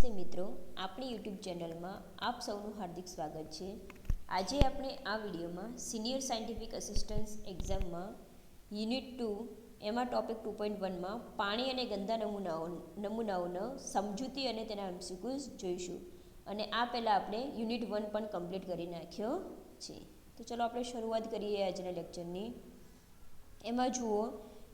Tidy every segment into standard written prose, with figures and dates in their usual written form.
નમસ્તે મિત્રો, આપણી યુટ્યુબ ચેનલમાં આપ સૌનું હાર્દિક સ્વાગત છે। આજે આપણે આ વિડીયોમાં સિનિયર સાયન્ટિફિક અસિસ્ટન્સ એક્ઝામમાં યુનિટ 2 એમાં ટોપિક 2.1માં પાણી અને ગંદા નમૂનાઓનો સમજૂતી અને તેના MCQs જોઈશું। અને આ પહેલાં આપણે યુનિટ 1 પણ કમ્પ્લીટ કરી નાખ્યો છે। તો ચલો આપણે શરૂઆત કરીએ આજના લેક્ચરની। એમાં જુઓ,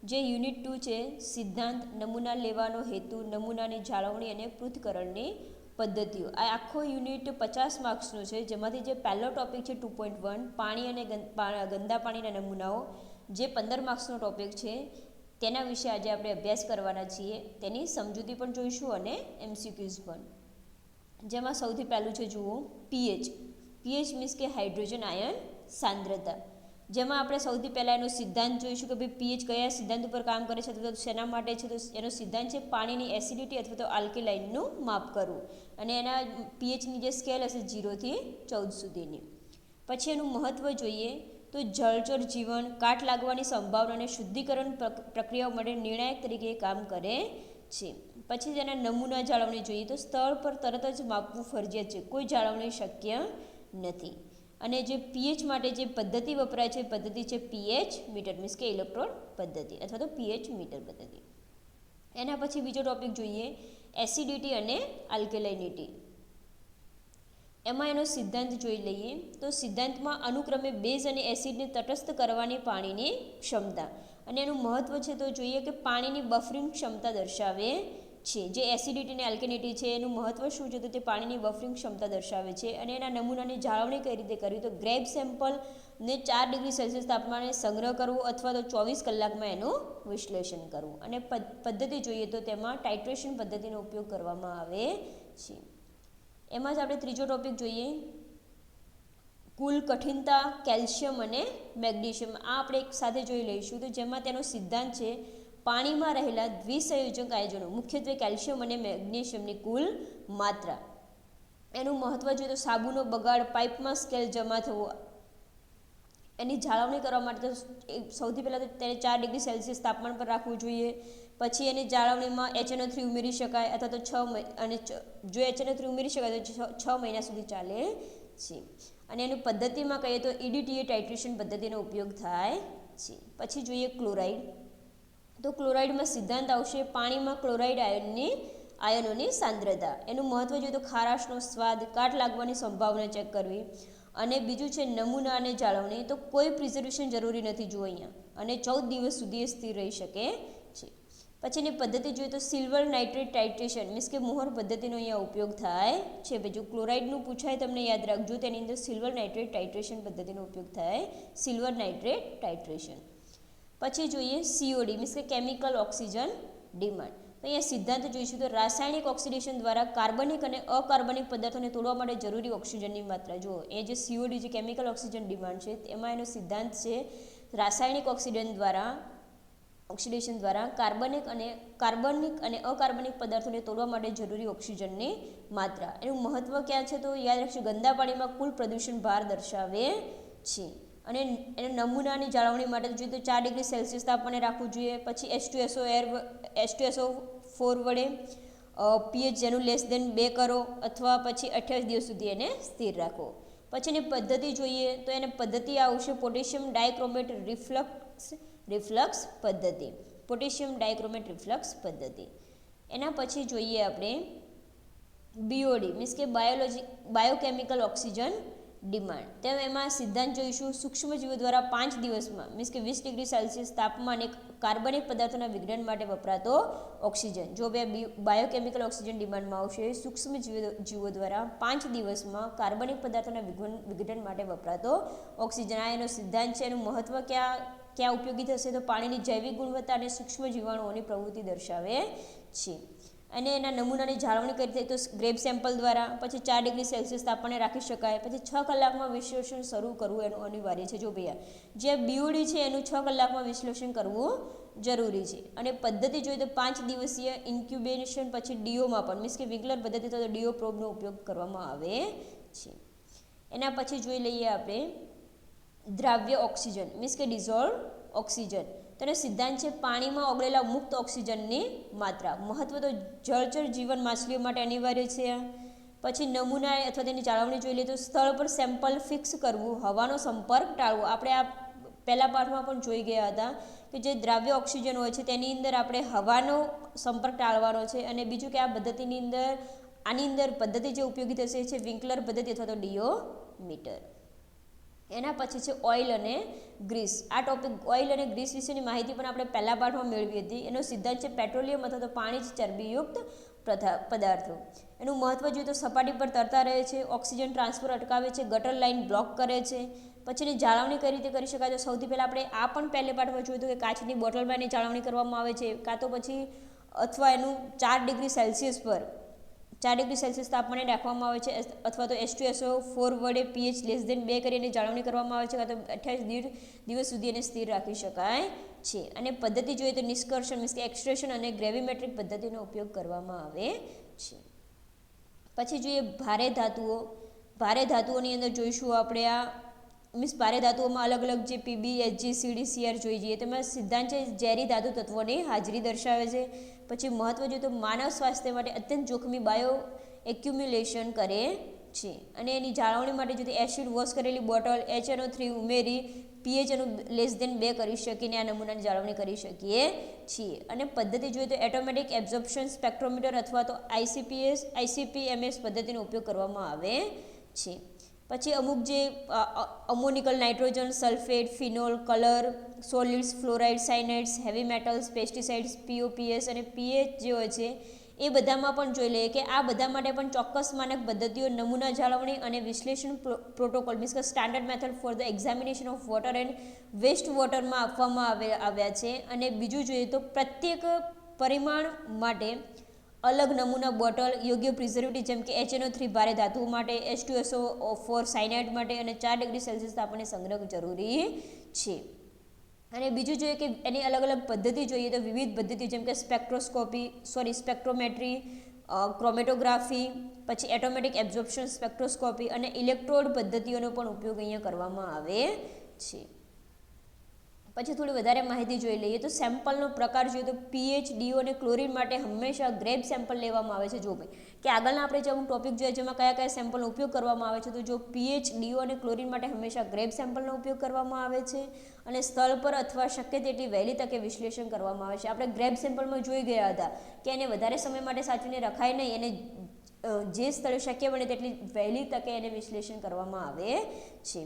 જે યુનિટ 2 છે, સિદ્ધાંત, નમૂના લેવાનો હેતુ, નમૂનાની જાળવણી અને પૃથ્થકરણની પદ્ધતિઓ। આ આખો યુનિટ 50 માર્ક્સનો છે, જેમાંથી જે પહેલો ટોપિક છે 2.1 પાણી અને ગંદા પાણીના નમૂનાઓ, જે 15 માર્ક્સનો ટોપિક છે, તેના વિશે આજે આપણે અભ્યાસ કરવાના છીએ। તેની સમજૂતી પણ જોઈશું અને MCQs પણ। જેમાં સૌથી પહેલું છે, જુઓ, pH। pH મીન્સ કે હાઇડ્રોજન આયન સાંદ્રતા। જેમાં આપણે સૌથી પહેલાં એનો સિદ્ધાંત જોઈશું કે ભાઈ pH કયા સિદ્ધાંત ઉપર કામ કરે છે, તો શેના માટે છે, તો એનો સિદ્ધાંત છે પાણીની એસિડિટી અથવા તો આલ્કેલાઇનનું માપ કરવું। અને એના pHની જે સ્કેલ હશે 0 થી 14 સુધીની। પછી એનું મહત્ત્વ જોઈએ તો જળચર જીવન, કાટ લાગવાની સંભાવના અને શુદ્ધિકરણ પ્રક્રિયાઓ માટે નિર્ણાયક તરીકે કામ કરે છે। પછી તેના નમૂના જાળવણી જોઈએ તો સ્થળ પર તરત જ માપવું ફરજિયાત છે, કોઈ જાળવણી શક્ય નથી। અને જે pH માટે જે પદ્ધતિ વપરાય છે, પદ્ધતિ છે pH મીટર મીન્સ કે ઇલેક્ટ્રોડ પદ્ધતિ અથવા તો pH મીટર પદ્ધતિ। એના પછી બીજો ટોપિક જોઈએ, એસિડિટી અને આલ્કેલાઇનિટી। એમાં એનો સિદ્ધાંત જોઈ લઈએ તો સિદ્ધાંતમાં અનુક્રમે બેઝ અને એસિડને તટસ્થ કરવાની પાણીની ક્ષમતા। અને એનું મહત્ત્વ છે તો જોઈએ કે પાણીની બફરિંગ ક્ષમતા દર્શાવે છે। જે એસિડિટી અને આલ્કેલિનિટી છે, એનું મહત્ત્વ શું છે, તો તે પાણીની બફરિંગ ક્ષમતા દર્શાવે છે। અને એના નમૂનાની જાળવણી કઈ રીતે કરવી, તો ગ્રેબ સેમ્પલને 4 ડિગ્રી સેલ્સિયસ તાપમાને સંગ્રહ કરવો અથવા તો 24 કલાકમાં એનું વિશ્લેષણ કરવું। અને પદ્ધતિ જોઈએ તો તેમાં ટાઇટ્રેશન પદ્ધતિનો ઉપયોગ કરવામાં આવે છે। એમાં જ આપણે ત્રીજો ટોપિક જોઈએ, કુલ કઠિનતા, કેલ્શિયમ અને મેગ્નેશિયમ। આ આપણે એક સાથે જોઈ લઈશું। તો જેમાં તેનો સિદ્ધાંત છે પાણીમાં રહેલા દ્વિસંયોજક આયોજનો, મુખ્યત્વે કેલ્શિયમ અને મેગ્નેશિયમની કુલ માત્રા। એનું મહત્ત્વ જોઈએ તો સાબુનો બગાડ, પાઇપમાં સ્કેલ જમા થવો, એની જાળવણી કરવા માટે તો સૌથી પહેલાં તો તેને 4 ડિગ્રી સેલ્સિયસ તાપમાન પર રાખવું જોઈએ। પછી એની જાળવણીમાં HNO3 ઉમેરી શકાય અથવા તો 6 અને જો HNO3 ઉમેરી શકાય તો 6 મહિના સુધી ચાલે છે। અને એની પદ્ધતિમાં કહીએ તો EDTA ટાઇટ્રેશન પદ્ધતિનો ઉપયોગ થાય છે। પછી જોઈએ ક્લોરાઇડ। તો ક્લોરાઇડમાં સિદ્ધાંત આવશે પાણીમાં ક્લોરાઇડ આયનોની સાંદ્રતા। એનું મહત્ત્વ જોઈએ તો ખારાશનો સ્વાદ, કાટ લાગવાની સંભાવના ચેક કરવી। અને બીજું છે નમૂના અને જાળવણી, તો કોઈ પ્રિઝર્વેશન જરૂરી નથી જો અહીંયા, અને 14 દિવસ સુધી એ સ્થિર રહી શકે છે। પછીની પદ્ધતિ જોઈએ તો સિલ્વર નાઇટ્રેટ ટાઇટ્રેશન મીન્સ કે મોહર પદ્ધતિનો અહીંયા ઉપયોગ થાય છે। બીજું ક્લોરાઇડનું પૂછાય, તમને યાદ રાખજો, તેની અંદર સિલ્વર નાઇટ્રેટ ટાઇટ્રેશન પદ્ધતિનો ઉપયોગ થાય, સિલ્વર નાઇટ્રેટ ટાઇટ્રેશન। પછી જોઈએ COD મીન્સ કે કેમિકલ ઓક્સિજન ડિમાન્ડ। તો અહીંયા સિદ્ધાંત જોઈશું તો રાસાયણિક ઓક્સિડેશન દ્વારા કાર્બનિક અને અકાર્બનિક પદાર્થોને તોડવા માટે જરૂરી ઓક્સિજનની માત્રા। જો એ જે COD જે કેમિકલ ઓક્સિજન ડિમાન્ડ છે, એમાં એનો સિદ્ધાંત છે રાસાયણિક ઓક્સિડેશન દ્વારા કાર્બનિક અને અકાર્બનિક પદાર્થોને તોડવા માટે જરૂરી ઓક્સિજનની માત્રા। એનું મહત્ત્વ ક્યાં છે, તો યાદ રાખજો ગંદા પાણીમાં કુલ પ્રદૂષણ ભાર દર્શાવે છે। અને એના નમૂનાની જાળવણી માટે જોઈએ તો 4 ડિગ્રી સેલ્સિયસ તાપમાને રાખવું જોઈએ। પછી H2SO4 વડે pH જેનું લેસ દેન 2 કરો અથવા પછી 28 દિવસ સુધી એને સ્થિર રાખો। પછીની પદ્ધતિ જોઈએ તો એને પદ્ધતિ આવશે પોટેશિયમ ડાયક્રોમેટ રિફ્લક્સ પદ્ધતિ, પોટેશિયમ ડાયક્રોમેટ રિફ્લક્સ પદ્ધતિ। એના પછી જોઈએ આપણે BOD મીન્સ કે બાયોકેમિકલ ઓક્સિજન ડિમાન્ડ। તેમ એમાં સિદ્ધાંત જોઈશું સૂક્ષ્મજીવો દ્વારા 5 દિવસમાં મીન્સ કે 20 ડિગ્રી સેલ્સિયસ તાપમાને કાર્બનિક પદાર્થોના વિઘટન માટે વપરાતો ઓક્સિજન। જો બે બાયોકેમિકલ ઓક્સિજન ડિમાન્ડમાં આવશે સૂક્ષ્મજીવો દ્વારા 5 દિવસમાં કાર્બનિક પદાર્થોના વિઘટન માટે વપરાતો ઓક્સિજન। આ એનો સિદ્ધાંત છે। એનું મહત્ત્વ ક્યાં ઉપયોગી થશે, તો પાણીની જૈવિક ગુણવત્તા અને સૂક્ષ્મ જીવાણુઓની પ્રવૃત્તિ દર્શાવે છે। અને એના નમૂનાની જાળવણી કરી થાય તો ગ્રેબ સેમ્પલ દ્વારા, પછી 4 ડિગ્રી સેલ્સિયસ તાપમાને રાખી શકાય, પછી 6 કલાકમાં વિશ્લેષણ શરૂ કરવું એનું અનિવાર્ય છે। જો ભૈયા જે BOD છે એનું 6 કલાકમાં વિશ્લેષણ કરવું જરૂરી છે। અને પદ્ધતિ જોઈએ તો 5 દિવસીય ઇન્ક્યુબેશન, પછી DOમાં પણ મીન્સ કે વિગ્લર પદ્ધતિ તો DO પ્રોબનો ઉપયોગ કરવામાં આવે છે। એના પછી જોઈ લઈએ આપણે દ્રાવ્ય ઓક્સિજન મીન્સ કે ડિઝોલ્વ ઓક્સિજન। તો એનો સિદ્ધાંત છે પાણીમાં ઓગળેલા મુક્ત ઓક્સિજનની માત્રા. મહત્વ તો જળચર જીવન માછલીઓ માટે અનિવાર્ય છે. પછી નમૂના અથવા તેની જાળવણી જોઈ લઈએ તો સ્થળ પર સેમ્પલ ફિક્સ કરવું, હવાનો સંપર્ક ટાળવો. આપણે આ પહેલા પાઠમાં પણ જોઈ ગયા હતા કે જે દ્રાવ્ય ઓક્સિજન હોય છે તેની અંદર આપણે હવાનો સંપર્ક ટાળવાનો છે. અને બીજું કે આ પદ્ધતિની અંદર આની અંદર પદ્ધતિ જે ઉપયોગી થશે છે વિન્કલર પદ્ધતિ અથવા તો ડિયોમીટર. એના પછી છે ઓઇલ અને ગ્રીસ. આ ટોપિક ઓઇલ અને ગ્રીસ વિશેની માહિતી પણ આપણે પહેલા પાઠમાં મેળવી હતી. એનો સિદ્ધાંત છે પેટ્રોલિયમ અથવા તો પાણી ચરબીયુક્ત પદાર્થો. એનું મહત્વ જોઈએ તો સપાટી પર તરતા રહે છે, ઓક્સિજન ટ્રાન્સફર અટકાવે છે, ગટર લાઇન બ્લોક કરે છે. પછી એની જાળવણી કઈ રીતે કરી શકાય? તો સૌથી પહેલાં આપણે આ પણ પહેલે પાઠમાં જોયું હતું કે કાચની બોટલમાં એની જાળવણી કરવામાં આવે છે, કાં તો પછી અથવા એનું 4 ડિગ્રી સેલ્સિયસ પર 4 ડિગ્રી સેલ્સિયસ તાપમાને રાખવામાં આવે છે, અથવા તો H2SO4 વડે pH <2 કરીને જાળવણી કરવામાં આવે છે, કાં તો 28 દિવસ સુધી એને સ્થિર રાખી શકાય છે. અને પદ્ધતિ જોઈએ તો નિષ્કર્ષણ મીન્સ કે એક્સટ્રેક્શન અને ગ્રેવીમેટ્રિક પદ્ધતિનો ઉપયોગ કરવામાં આવે છે. પછી જોઈએ ભારે ધાતુઓ. ભારે ધાતુઓની અંદર જોઈશું આપણે આ મીન્સ ભારે ધાતુઓમાં અલગ અલગ જે પીબી, એચજી, સીડી, સીઆર જોઈ જઈએ. તેમાં સિદ્ધાંત છે ઝેરી ધાતુ તત્વોની હાજરી દર્શાવે છે. પછી મહત્વ જોઈએ તો માનવ સ્વાસ્થ્ય માટે અત્યંત જોખમી બાયો એક્યુમ્યુલેશન કરે છે. અને એની જાળવણી માટે જોઈએ તો એસિડ વોશ કરેલી બોટલ, HNO3 ઉમેરી pH એનું <2 કરી શકીને આ નમૂનાની જાળવણી કરી શકીએ છીએ. અને પદ્ધતિ જોઈએ તો એટોમેટિક એબ્ઝોર્પ્શન સ્પેક્ટ્રોમીટર અથવા તો ICP-MS પદ્ધતિનો ઉપયોગ કરવામાં આવે છે. પછી અમુક જે ammoniacal nitrogen, sulphate, phenol, colour, solids, fluoride, cyanides, heavy metals, pesticides, POPS અને pH જે હોય છે એ બધામાં પણ જોઈ લઈએ કે આ બધા માટે પણ ચોક્કસ માનક પદ્ધતિઓ, નમૂના જાળવણી અને વિશ્લેષણ પ્રોટોકોલ મીન્સ કે standard method for the examination of water and waste વોટરમાં આપવામાં આવ્યા છે. અને બીજું જોઈએ તો પ્રત્યેક પરિમાણ માટે અલગ નમૂના બોટલ, યોગ્ય પ્રિઝર્વેટિવ જેમ કે HNO3 ભારે ધાતુઓ માટે, H2SO4 સાયનાઇડ માટે અને 4 ડિગ્રી સેલ્સિયસ તાપમાને સંગ્રહ જરૂરી છે. અને બીજું જોઈએ કે એની અલગ અલગ પદ્ધતિ જોઈએ તો વિવિધ પદ્ધતિ જેમ કે સ્પેક્ટ્રોમેટ્રી, ક્રોમેટોગ્રાફી, પછી એટોમેટિક એબ્ઝોર્પ્શન સ્પેક્ટ્રોસ્કોપી અને ઇલેક્ટ્રોડ પદ્ધતિઓનો પણ ઉપયોગ અહીંયા કરવામાં આવે છે. પછી થોડી વધારે માહિતી જોઈ લઈએ તો સેમ્પલનો પ્રકાર જોઈએ તો pH, DO અને ક્લોરીન માટે હંમેશા ગ્રેબ સેમ્પલ લેવામાં આવે છે. જો ભાઈ કે આગળના આપણે જે અમુક ટોપિક જોઈએ જેમાં કયા કયા સેમ્પલનો ઉપયોગ કરવામાં આવે છે, તો જો pH, DO અને ક્લોરીન માટે હંમેશા ગ્રેબ સેમ્પલનો ઉપયોગ કરવામાં આવે છે. અને સ્થળ પર અથવા શક્ય તેટલી વહેલી તકે વિશ્લેષણ કરવામાં આવે છે. આપણે ગ્રેબ સેમ્પલમાં જોઈ ગયા હતા કે એને વધારે સમય માટે સાચવીને રખાય નહીં, એને જે સ્થળે શક્ય બને તેટલી વહેલી તકે એને વિશ્લેષણ કરવામાં આવે છે.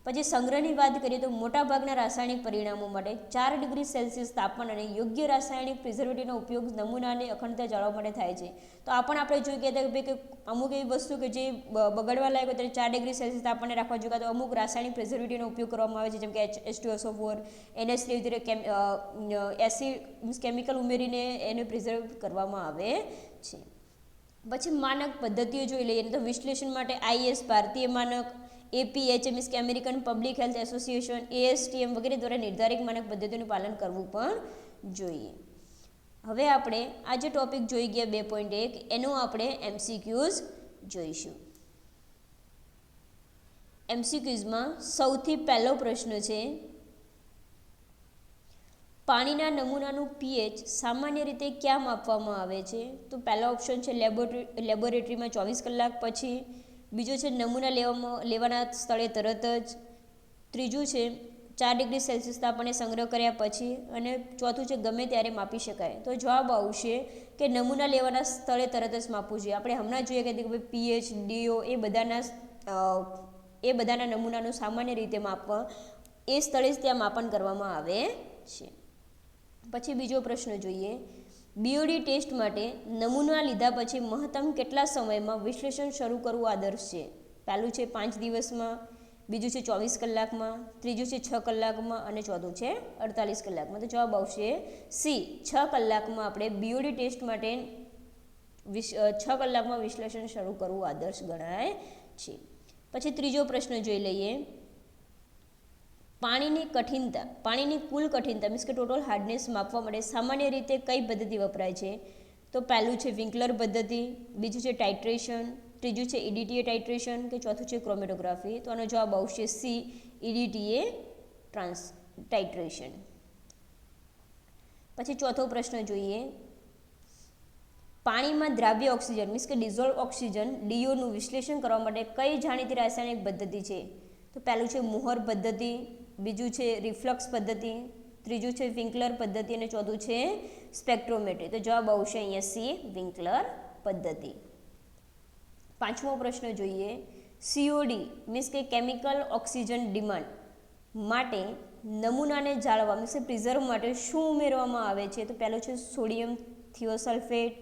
પછી સંગ્રહની વાત કરીએ તો મોટાભાગના રાસાયણિક પરિણામો માટે 4 ડિગ્રી સેલ્સિયસ તાપમાન અને યોગ્ય રાસાયણિક પ્રિઝર્વેટિવનો ઉપયોગ નમૂનાની અખંડતા જાળવવા માટે થાય છે. તો આ પણ આપણે જોઈ ગયા હતા કે અમુક એવી વસ્તુ કે જે બગડવા લાયક હોય ત્યારે 4 ડિગ્રી સેલ્સિયસ તાપમાને રાખવા જોઈએ, તો અમુક રાસાયણિક પ્રિઝર્વેટિવનો ઉપયોગ કરવામાં આવે છે જેમ કે H2SO4, NH3 acid means chemical ઉમેરીને એને પ્રિઝર્વ કરવામાં આવે છે. પછી માનક પદ્ધતિઓ જોઈ લઈએ તો વિશ્લેષણ માટે IS ભારતીય માનક, APHA મીન્સ કે American public health association, ASTM વગેરે દ્વારા નિર્ધારિત માનક પદ્ધતિઓનું પાલન કરવું પણ જોઈએ. હવે આપણે આ જે ટોપિક જોઈ ગયા 2.1 એનું આપણે MCQs જોઈશું. MCQsમાં સૌથી પહેલો પ્રશ્ન છે પાણીના નમૂનાનું pH સામાન્ય રીતે ક્યાં માપવામાં આવે છે? તો પહેલો ઓપ્શન છે લેબોરેટરીમાં 24 કલાક પછી, બીજો છે નમૂના લેવાના સ્થળે તરત જ, ત્રીજું છે 4 ડિગ્રી સેલ્સિયસ તાપમાને સંગ્રહ કર્યા પછી, અને ચોથું છે ગમે ત્યારે માપી શકાય. તો જવાબ આવશે કે નમૂના લેવાના સ્થળે તરત જ માપવું જોઈએ. આપણે હમણાં જોઈએ કે pH, DO એ બધાના નમૂનાનું સામાન્ય રીતે માપવા એ સ્થળે જ ત્યાં માપન કરવામાં આવે છે. પછી બીજો પ્રશ્ન જોઈએ, BOD ટેસ્ટ માટે નમૂના લીધા પછી મહત્તમ કેટલા સમયમાં વિશ્લેષણ શરૂ કરવું આદર્શ છે? પહેલું છે 5 દિવસમાં, બીજું છે 24 કલાકમાં, ત્રીજું છે 6 કલાકમાં અને ચોથું છે 48 કલાકમાં. તો જવાબ આવશે સી, 6 કલાકમાં આપણે BOD ટેસ્ટ માટે 6 કલાકમાં વિશ્લેષણ શરૂ કરવું આદર્શ ગણાય છે. પછી ત્રીજો પ્રશ્ન જોઈ લઈએ, પાણીની કુલ કઠિનતા મીન્સ કે ટોટલ હાર્ડનેસ માપવા માટે સામાન્ય રીતે કઈ પદ્ધતિ વપરાય છે? તો પહેલું છે વિન્કલર પદ્ધતિ, બીજું છે ટાઇટ્રેશન, ત્રીજું છે EDTA ટાઇટ્રેશન કે ચોથું છે ક્રોમેટોગ્રાફી. તો આનો જવાબ આવશે સી, EDTA ટાઇટ્રેશન. પછી ચોથો પ્રશ્ન જોઈએ, પાણીમાં દ્રાવ્ય ઓક્સિજન મીન્સ કે ડિઝોલ્વ ઓક્સિજન ડીઓનું વિશ્લેષણ કરવા માટે કઈ જાણીતી રાસાયણિક પદ્ધતિ છે? તો પહેલું છે મોહર પદ્ધતિ, બીજું છે રિફ્લક્સ પદ્ધતિ, ત્રીજું છે વિન્કલર પદ્ધતિ અને ચોથું છે સ્પેક્ટ્રોમેટ્રી. તો જવાબ આવશે અહીંયા સી, વિન્કલર પદ્ધતિ. પાંચમો પ્રશ્ન જોઈએ, સીઓડી મીન્સ કે કેમિકલ ઓક્સિજન ડિમાન્ડ માટે નમૂનાને જાળવવા મીન્સ પ્રિઝર્વ માટે શું ઉમેરવામાં આવે છે? તો પહેલું છે સોડિયમ થિયોસલ્ફેટ,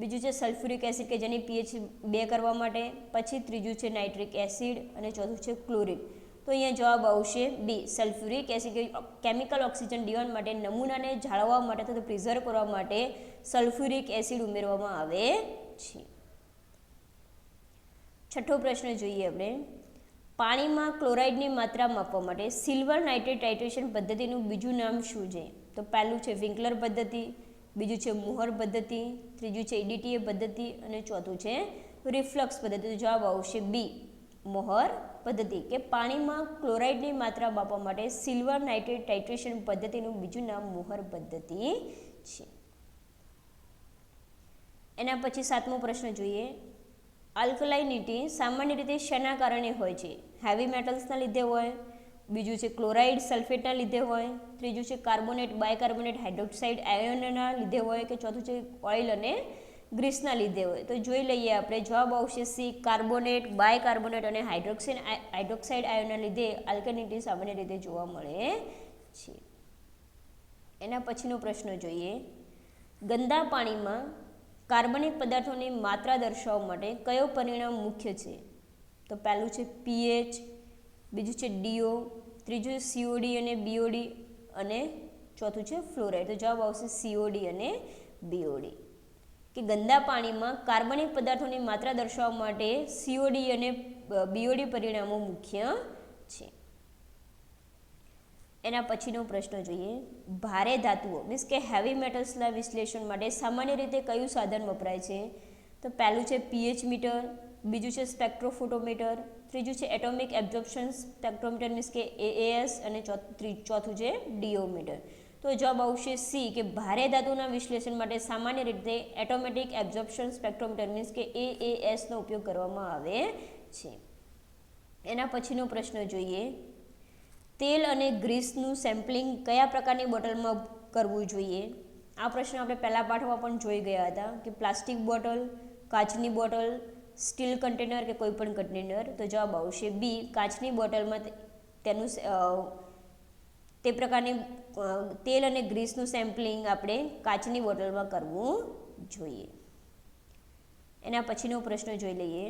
બીજું છે સલ્ફ્યુરિક એસિડ કે જેની pH 2 કરવા માટે, પછી ત્રીજું છે નાઇટ્રિક એસિડ અને ચોથું છે ક્લોરિન. તો અહીંયા જવાબ આવશે B, sulphuric acid. Chemical oxygen demand માટે નમૂનાને જાળવવા માટે અથવા પ્રિઝર્વ કરવા માટે સલ્ફ્યુરિક એસિડ ઉમેરવામાં આવે છે. છઠ્ઠો પ્રશ્ન જોઈએ આપણે, પાણીમાં ક્લોરાઇડની માત્રા માપવા માટે સિલ્વર નાઇટ્રેટ ટાઇટ્રેશન પદ્ધતિનું બીજું નામ શું છે? તો પહેલું છે વિન્કલર પદ્ધતિ, બીજું છે મોહર પદ્ધતિ, ત્રીજું છે EDTA પદ્ધતિ અને ચોથું છે રિફ્લક્સ પદ્ધતિ. તો જવાબ આવશે બી, મોહર પદ્ધતિ. કે પાણીમાં ક્લોરાઇડની માત્રા માપવા માટે સિલ્વર નાઇટ્રેટ ટાઇટ્રેશન પદ્ધતિનું બીજું નામ મોહર પદ્ધતિ છે. એના પછી સાતમો પ્રશ્ન જોઈએ, આલ્કલાઇનિટી સામાન્ય રીતે શેના કારણે હોય છે? હેવી મેટલ્સના લીધે હોય, બીજું છે ક્લોરાઇડ સલ્ફેટના લીધે હોય, ત્રીજું છે કાર્બોનેટ બાયકાર્બોનેટ હાઇડ્રોક્સાઇડ આયનના લીધે હોય કે ચોથું છે ઓઇલ અને ગ્રીસના લીધે હોય. તો જોઈ લઈએ આપણે, જવાબ આવશે સી, કાર્બોનેટ બાયકાર્બોનેટ અને હાઇડ્રોક્સાઇડ આયનના લીધે આલ્કલાઇનિટી સામાન્ય રીતે જોવા મળે છે. એના પછીનો પ્રશ્ન જોઈએ, ગંદા પાણીમાં કાર્બનિક પદાર્થોની માત્રા દર્શાવવા માટે કયો પરિણામ મુખ્ય છે? તો પહેલું છે pH, બીજું છે DO, ત્રીજું છે COD અને BOD અને ચોથું છે ફ્લોરાઇડ. તો જવાબ આવશે COD અને BOD. કે ગંદા પાણીમાં કાર્બનિક પદાર્થોની માત્રા દર્શાવવા માટે COD અને BOD પરિણામો મુખ્ય છે. એના પછીનો પ્રશ્ન જોઈએ, ભારે ધાતુઓ મીન્સ કે હેવી મેટલ્સના વિશ્લેષણ માટે સામાન્ય રીતે કયું સાધન વપરાય છે? તો પહેલું છે pH મીટર, બીજું છે સ્પેક્ટ્રોફોટોમીટર, ત્રીજું છે એટોમિક એબ્ઝોર્પ્શન સ્પેક્ટ્રોમીટર મીન્સ કે AAS અને ચોથું છે DO મીટર. તો જવાબ આવશે સી, કે ભારે ધાતુના વિશ્લેષણ માટે સામાન્ય રીતે એટોમેટિક એબ્ઝોર્પ્શન સ્પેક્ટ્રોમીટર મીન્સ કે AAS નો ઉપયોગ કરવામાં આવે છે. એના પછીનો પ્રશ્ન જોઈએ, તેલ અને ગ્રીસનું સેમ્પલિંગ કયા પ્રકારની બોટલમાં કરવું જોઈએ? આ પ્રશ્ન આપણે પહેલા પાઠમાં પણ જોઈ ગયા હતા કે પ્લાસ્ટિક બોટલ, કાચની બોટલ, સ્ટીલ કન્ટેનર કે કોઈ પણ કન્ટેનર. તો જવાબ આવશે બી, કાચની બોટલમાં તેનું તે પ્રકારની તેલ અને ગ્રીસનું સેમ્પલિંગ આપણે કાચની બોટલમાં કરવું જોઈએ. એના પછીનો પ્રશ્ન જોઈ લઈએ,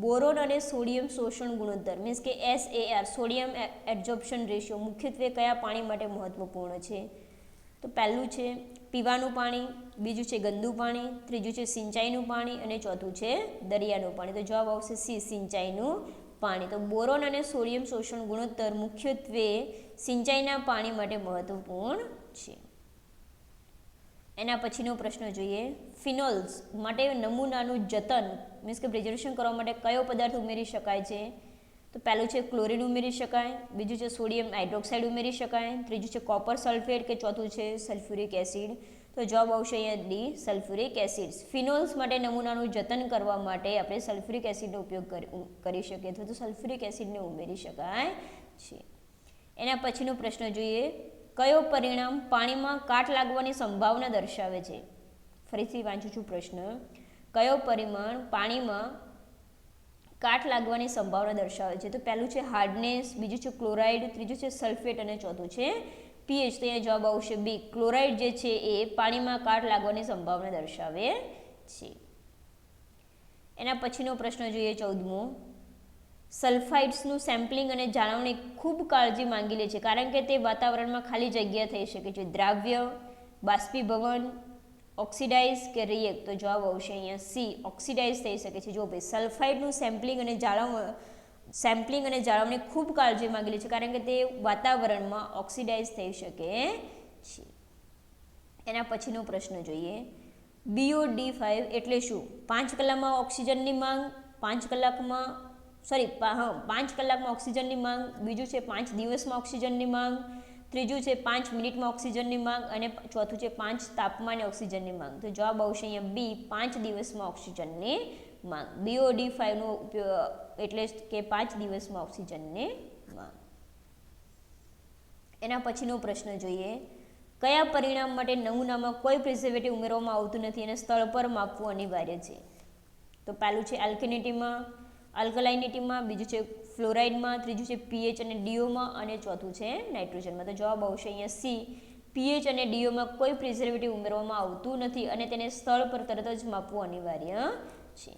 બોરોન અને સોડિયમ શોષણ ગુણોત્તર મીન્સ કે SAR સોડિયમ એબ્ઝોર્પ્શન રેશિયો મુખ્યત્વે કયા પાણી માટે મહત્વપૂર્ણ છે? તો પહેલું છે પીવાનું પાણી, બીજું છે ગંદુ પાણી, ત્રીજું છે સિંચાઈનું પાણી અને ચોથું છે દરિયાનું પાણી. તો જવાબ આવશે સી, સિંચાઈનું પાણી. તો બોરોન અને સોડિયમ શોષણ ગુણોત્તર મુખ્યત્વે સિંચાઈના પાણી માટે મહત્વપૂર્ણ છે. એના પછીનો પ્રશ્ન જોઈએ, ફિનોલ્સ માટે નમૂનાનું જતન મીન્સ કે પ્રિઝર્વેશન કરવા માટે કયો પદાર્થ ઉમેરી શકાય છે? તો પહેલું છે ક્લોરીન ઉમેરી શકાય, બીજું છે સોડિયમ હાઇડ્રોક્સાઇડ ઉમેરી શકાય, ત્રીજું છે કોપર સલ્ફેટ કે ચોથું છે સલ્ફ્યુરિક એસિડ. તો જવાબ આવશે અહીંયા ડી, સલ્ફ્યુરિક એસિડ. ફિનોલ્સ માટે નમૂનાનું જતન કરવા માટે આપણે સલ્ફ્યુરિક એસિડનો ઉપયોગ કરી શકીએ અથવા તો સલ્ફ્યુરિક એસિડને ઉમેરી શકાય છે. એના પછીનો પ્રશ્ન જોઈએ, કયો પરિણામ પાણીમાં કાટ લાગવાની સંભાવના દર્શાવે છે? ફરીથી વાંચું છું પ્રશ્ન, કયો પરિમાણ પાણીમાં કાટ લાગવાની સંભાવના દર્શાવે છે? તો પહેલું છે હાર્ડનેસ, બીજું છે ક્લોરાઇડ, ત્રીજું છે સલ્ફેટ અને ચોથું છે pH. તો અહીંયા જવાબ આવશે બી, ક્લોરાઇડ જે છે એ પાણીમાં કાટ લાગવાની સંભાવના દર્શાવે છે. એના પછીનો પ્રશ્ન જોઈએ 14મો, સલ્ફાઇડ્સનું સેમ્પલિંગ અને જાળવણી ખૂબ કાળજી માંગી લે છે કારણ કે તે વાતાવરણમાં ખાલી જગ્યા થઈ શકે છે. દ્રાવ્ય, બાષ્પીભવન, ઓક્સિડાઇઝ કે રિએક્ટ? તો જવાબ આવશે અહીંયા સી, ઓક્સિડાઇઝ થઈ શકે છે. જો ભાઈ સલ્ફાઇડનું સેમ્પલિંગ અને જાળવણી ખૂબ કાળજી માંગી લે છે કારણ કે તે વાતાવરણમાં ઓક્સિડાઇઝ થઈ શકે છે. એના પછીનો પ્રશ્ન જોઈએ, BOD5 એટલે શું? 5 કલાકમાં ઓક્સિજનની માંગ, 5 કલાકમાં ઓક્સિજનની માંગ, બીજું છે 5 દિવસમાં ઓક્સિજનની માંગ, ત્રીજું છે 5 મિનિટમાં ઓક્સિજનની માંગ અને ચોથું છે 5 તાપમાને ઓક્સિજનની માંગ. તો જવાબ આવશે અહીંયા બી 5 દિવસમાં ઓક્સિજનની માંગ. BOD5નો ઉપયોગ એટલે કે 5 દિવસમાં ઓક્સિજનની માંગ. એના પછીનો પ્રશ્ન જોઈએ, કયા પરિણામ માટે નમૂનામાં કોઈ પ્રિઝર્વેટિવ ઉમેરવામાં આવતું નથી અને સ્થળ પર માપવું અનિવાર્ય છે? તો પહેલું છે આલ્કિનિટીમાં, આલ્કલાઇનિટીમાં, બીજું છે ફ્લોરાઇડમાં, ત્રીજું છે પીએચ અને ડીઓમાં અને ચોથું છે નાઇટ્રોજનમાં. તો જવાબ આવશે અહીંયા સી, પીએચ અને ડીઓમાં કોઈ પ્રિઝર્વેટિવ ઉમેરવામાં આવતું નથી અને તેને સ્થળ પર તરત જ માપવું અનિવાર્ય છે.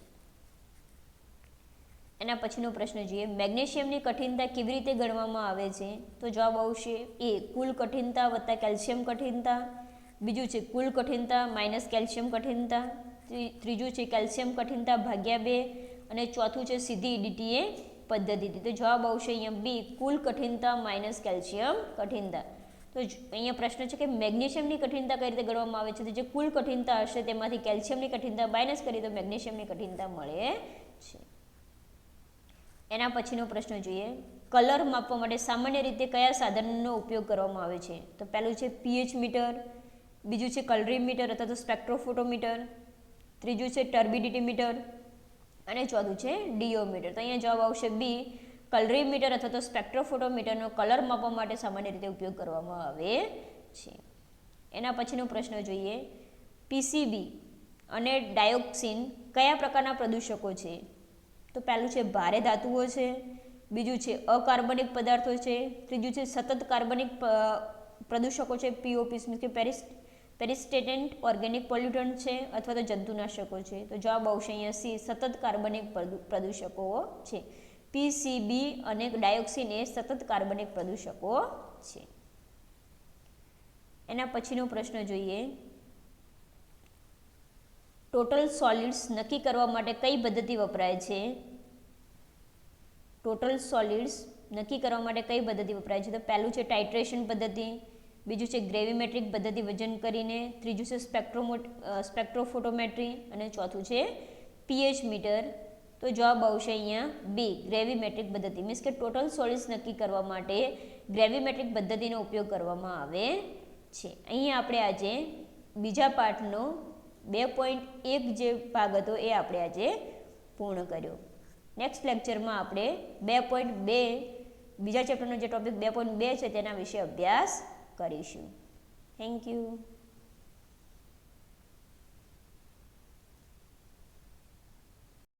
એના પછીનો પ્રશ્ન જોઈએ, મેગ્નેશિયમની કઠિનતા કેવી રીતે ગણવામાં આવે છે? તો જવાબ આવશે એ, કુલ કઠિનતા વત્તા કેલ્શિયમ કઠિનતા, બીજું છે કુલ કઠિનતા માઇનસ કેલ્શિયમ કઠિનતા, ત્રીજું છે કેલ્શિયમ કઠિનતા ભાગ્યા 2 અને ચોથું છે સીધી DTA પદ્ધતિથી. તો જવાબ આવશે અહીંયા બી, કુલ કઠિનતા માઇનસ કેલ્શિયમ કઠિનતા. તો અહીંયા પ્રશ્ન છે કે મેગ્નેશિયમની કઠિનતા કઈ રીતે ગણવામાં આવે છે? તો જે કુલ કઠિનતા હશે તેમાંથી કેલ્શિયમની કઠિનતા માઇનસ કરી તો મેગ્નેશિયમની કઠિનતા મળે છે. એના પછીનો પ્રશ્ન જોઈએ, કલર માપવા માટે સામાન્ય રીતે કયા સાધનનો ઉપયોગ કરવામાં આવે છે? તો પહેલું છે પીએચ મીટર, બીજું છે કલરીમીટર અથવા તો સ્પેક્ટ્રોફોટોમીટર, ત્રીજું છે ટર્બિડિટી મીટર અને ચોથું છે ડીઓમીટર. તો અહીંયા જવાબ આવશે બી, કલરીમીટર અથવા તો સ્પેક્ટ્રોફોટોમીટરનો કલર માપવા માટે સામાન્ય રીતે ઉપયોગ કરવામાં આવે છે. એના પછીનો પ્રશ્ન જોઈએ, પીસીબી અને ડાયોક્સિન કયા પ્રકારના પ્રદૂષકો છે? તો પહેલું છે ભારે ધાતુઓ છે, બીજું છે અકાર્બનિક પદાર્થો છે, ત્રીજું છે સતત કાર્બનિક પ્રદૂષકો છે પીઓપી મીન્સ કે પેરિસ્ટેટેન્ટ ઓર્ગેનિક પોલ્યુટન્ટ છે અથવા તો જંતુનાશકો છે. તો જવાબ આવશે અહીંયા સી, સતત કાર્બનિક પ્રદૂષકો છે. પીસીબી અને ડાયોક્સિન એ સતત કાર્બનિક પ્રદૂષકો છે. એના પછીનો પ્રશ્ન જોઈએ, ટોટલ સોલિડ્સ નક્કી કરવા માટે કઈ પદ્ધતિ વપરાય છે? ટોટલ સોલિડ્સ નક્કી કરવા માટે કઈ પદ્ધતિ વપરાય છે? તો પહેલું છે ટાઇટ્રેશન પદ્ધતિ, બીજું છે ગ્રેવીમેટ્રિક પદ્ધતિ વજન કરીને, ત્રીજું છે સ્પેક્ટ્રોફોટોમેટ્રી અને ચોથું છે પીએચ મીટર. તો જવાબ આવશે અહીંયા બી, ગ્રેવીમેટ્રિક પદ્ધતિ મીન્સ કે ટોટલ સોલિડ્સ નક્કી કરવા માટે ગ્રેવીમેટ્રિક પદ્ધતિનો ઉપયોગ કરવામાં આવે છે. અહીંયા આપણે આજે બીજા પાઠનો 2.1 જે ભાગ હતો એ આપણે આજે પૂર્ણ કર્યો. નેક્સ્ટ લેક્ચરમાં આપણે 2.2 બીજા ચેપ્ટરનો જે ટોપિક 2.2 છે તેના વિશે અભ્યાસ કરીશું. Thank you.